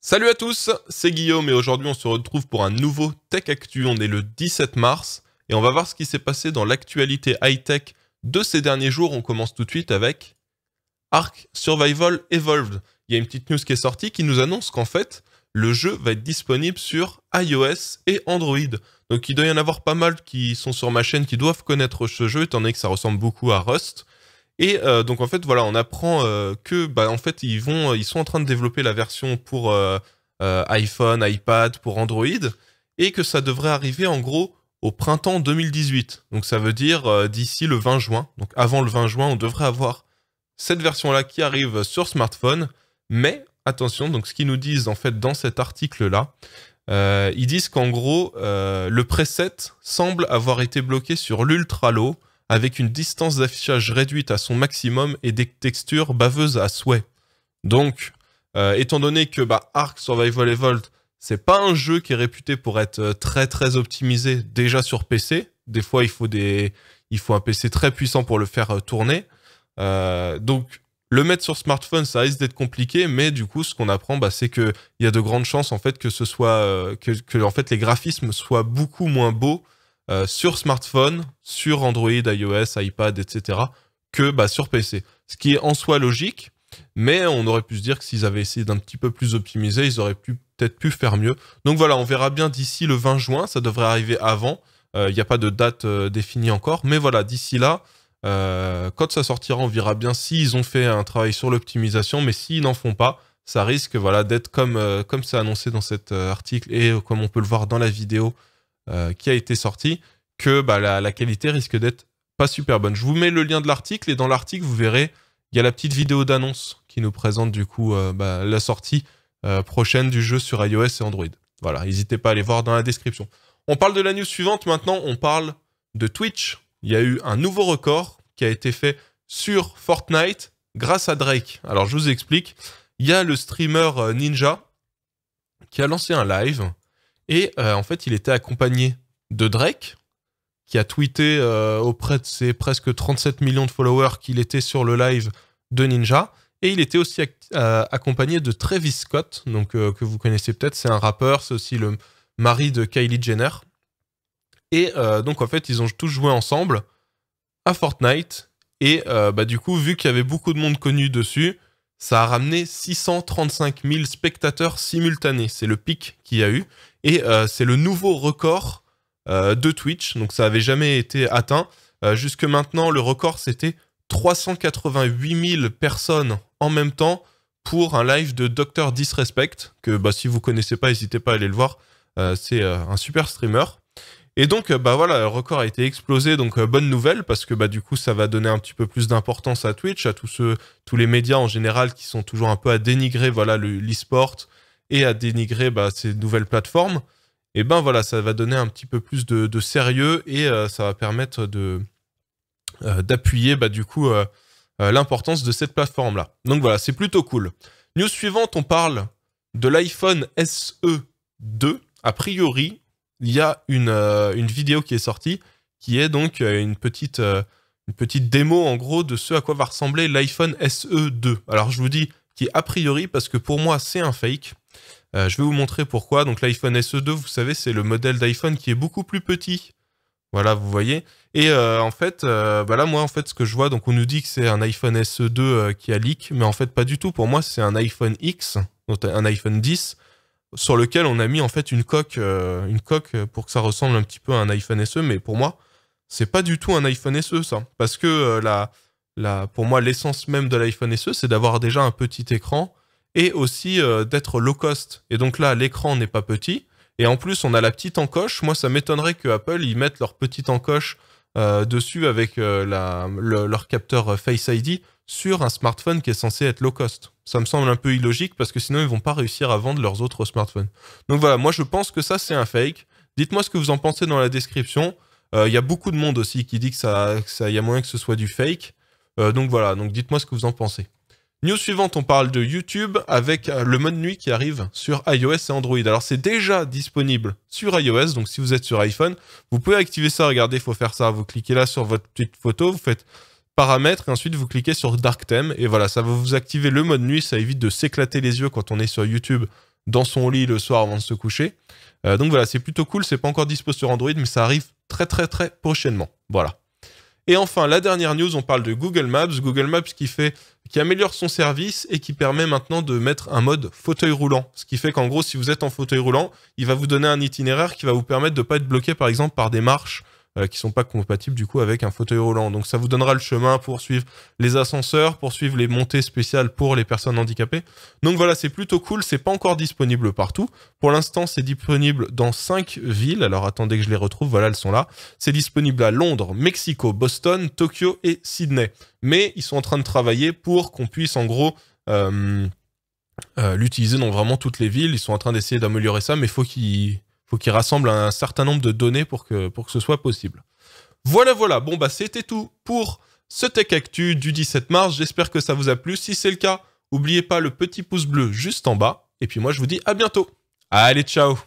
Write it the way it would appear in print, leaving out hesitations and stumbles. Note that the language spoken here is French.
Salut à tous, c'est Guillaume et aujourd'hui on se retrouve pour un nouveau Tech Actu. On est le 17 mars et on va voir ce qui s'est passé dans l'actualité high-tech de ces derniers jours. On commence tout de suite avec Ark Survival Evolved. Il y a une petite news qui est sortie qui nous annonce qu'en fait le jeu va être disponible sur iOS et Android. Donc il doit y en avoir pas mal qui sont sur ma chaîne qui doivent connaître ce jeu étant donné que ça ressemble beaucoup à Rust. Et donc en fait voilà, on apprend que en fait ils sont en train de développer la version pour iPhone, iPad, pour Android, et que ça devrait arriver en gros au printemps 2018. Donc ça veut dire d'ici le 20 juin. Donc avant le 20 juin, on devrait avoir cette version-là qui arrive sur smartphone. Mais attention, donc ce qu'ils nous disent en fait dans cet article-là, ils disent qu'en gros le preset semble avoir été bloqué sur l'ultra low, avec une distance d'affichage réduite à son maximum et des textures baveuses à souhait. Donc, étant donné que Ark Survival Evolved, c'est pas un jeu qui est réputé pour être très très optimisé déjà sur PC. Des fois, il faut un PC très puissant pour le faire tourner. Donc, le mettre sur smartphone, ça risque d'être compliqué, mais du coup, ce qu'on apprend, c'est qu'il y a de grandes chances en fait que ce soit que en fait les graphismes soient beaucoup moins beaux sur smartphone, sur Android, iOS, iPad, etc. que sur PC. Ce qui est en soi logique, mais on aurait pu se dire que s'ils avaient essayé d'un petit peu plus optimiser, ils auraient peut-être pu faire mieux. Donc voilà, on verra bien d'ici le 20 juin, ça devrait arriver avant. Il n'y a pas de date définie encore, mais voilà, d'ici là, quand ça sortira, on verra bien s'ils ont fait un travail sur l'optimisation, mais s'ils n'en font pas, ça risque d'être comme c'est annoncé dans cet article et comme on peut le voir dans la vidéo qui a été sorti, que la qualité risque d'être pas super bonne. Je vous mets le lien de l'article et dans l'article vous verrez il y a la petite vidéo d'annonce qui nous présente du coup la sortie prochaine du jeu sur iOS et Android. Voilà, n'hésitez pas à aller voir dans la description. On parle de la news suivante maintenant, on parle de Twitch. Il y a eu un nouveau record qui a été fait sur Fortnite grâce à Drake. Alors je vous explique, il y a le streamer Ninja qui a lancé un live. Et en fait, il était accompagné de Drake, qui a tweeté auprès de ses presque 37 millions de followers qu'il était sur le live de Ninja. Et il était aussi accompagné de Travis Scott, donc, que vous connaissez peut-être, c'est un rappeur, c'est aussi le mari de Kylie Jenner. Et donc en fait, ils ont tous joué ensemble à Fortnite. Et du coup, vu qu'il y avait beaucoup de monde connu dessus, ça a ramené 635 000 spectateurs simultanés. C'est le pic qu'il y a eu. Et c'est le nouveau record de Twitch. Donc ça n'avait jamais été atteint. Jusque maintenant, le record, c'était 388 000 personnes en même temps pour un live de Dr Disrespect. Que si vous ne connaissez pas, n'hésitez pas à aller le voir. C'est un super streamer. Et donc, voilà, le record a été explosé, donc bonne nouvelle, parce que du coup, ça va donner un petit peu plus d'importance à Twitch, à tous les médias en général qui sont toujours un peu à dénigrer l'e-sport et à dénigrer ces nouvelles plateformes. Et voilà, ça va donner un petit peu plus de sérieux et ça va permettre d'appuyer du coup l'importance de cette plateforme-là. Donc voilà, c'est plutôt cool. News suivante, on parle de l'iPhone SE 2. A priori, il y a une vidéo qui est sortie, qui est donc une petite démo en gros de ce à quoi va ressembler l'iPhone SE 2. Alors je vous dis qui est a priori parce que pour moi c'est un fake. Je vais vous montrer pourquoi. Donc l'iPhone SE 2, vous savez, c'est le modèle d'iPhone qui est beaucoup plus petit. Voilà, vous voyez. Et en fait, là moi en fait ce que je vois, donc on nous dit que c'est un iPhone SE 2 qui a leak, mais en fait pas du tout. Pour moi c'est un iPhone X, donc un iPhone 10. Sur lequel on a mis en fait une coque pour que ça ressemble un petit peu à un iPhone SE, mais pour moi, c'est pas du tout un iPhone SE ça. Parce que pour moi, l'essence même de l'iPhone SE, c'est d'avoir déjà un petit écran et aussi d'être low cost. Et donc là, l'écran n'est pas petit. Et en plus, on a la petite encoche. Moi, ça m'étonnerait que Apple ils mettent leur petite encoche dessus avec leur capteur Face ID sur un smartphone qui est censé être low cost. Ça me semble un peu illogique parce que sinon ils vont pas réussir à vendre leurs autres smartphones. Donc voilà, moi je pense que ça c'est un fake. Dites-moi ce que vous en pensez dans la description. Il y a beaucoup de monde aussi qui dit que y a moyen que ce soit du fake. Donc voilà, donc dites-moi ce que vous en pensez. News suivante, on parle de YouTube avec le mode nuit qui arrive sur iOS et Android. Alors c'est déjà disponible sur iOS, donc si vous êtes sur iPhone, vous pouvez activer ça. Regardez, il faut faire ça. Vous cliquez là sur votre petite photo, vous faites paramètres et ensuite vous cliquez sur Dark Theme et voilà, ça va vous activer le mode nuit. Ça évite de s'éclater les yeux quand on est sur YouTube dans son lit le soir avant de se coucher. Donc voilà, c'est plutôt cool, c'est pas encore dispo sur Android, mais ça arrive très très très prochainement. Voilà. Et enfin, la dernière news, on parle de Google Maps. Google Maps qui améliore son service et qui permet maintenant de mettre un mode fauteuil roulant. Ce qui fait qu'en gros, si vous êtes en fauteuil roulant, il va vous donner un itinéraire qui va vous permettre de ne pas être bloqué, par exemple, par des marches qui sont pas compatibles du coup avec un fauteuil roulant. Donc ça vous donnera le chemin pour suivre les ascenseurs, pour suivre les montées spéciales pour les personnes handicapées. Donc voilà, c'est plutôt cool, c'est pas encore disponible partout. Pour l'instant, c'est disponible dans 5 villes. Alors attendez que je les retrouve, voilà, elles sont là. C'est disponible à Londres, Mexico, Boston, Tokyo et Sydney. Mais ils sont en train de travailler pour qu'on puisse en gros l'utiliser dans vraiment toutes les villes. Ils sont en train d'essayer d'améliorer ça, mais faut qu'ils rassemblent un certain nombre de données pour que ce soit possible. Voilà, voilà. Bon, bah, c'était tout pour ce Tech Actu du 17 mars. J'espère que ça vous a plu. Si c'est le cas, n'oubliez pas le petit pouce bleu juste en bas. Et puis moi, je vous dis à bientôt. Allez, ciao!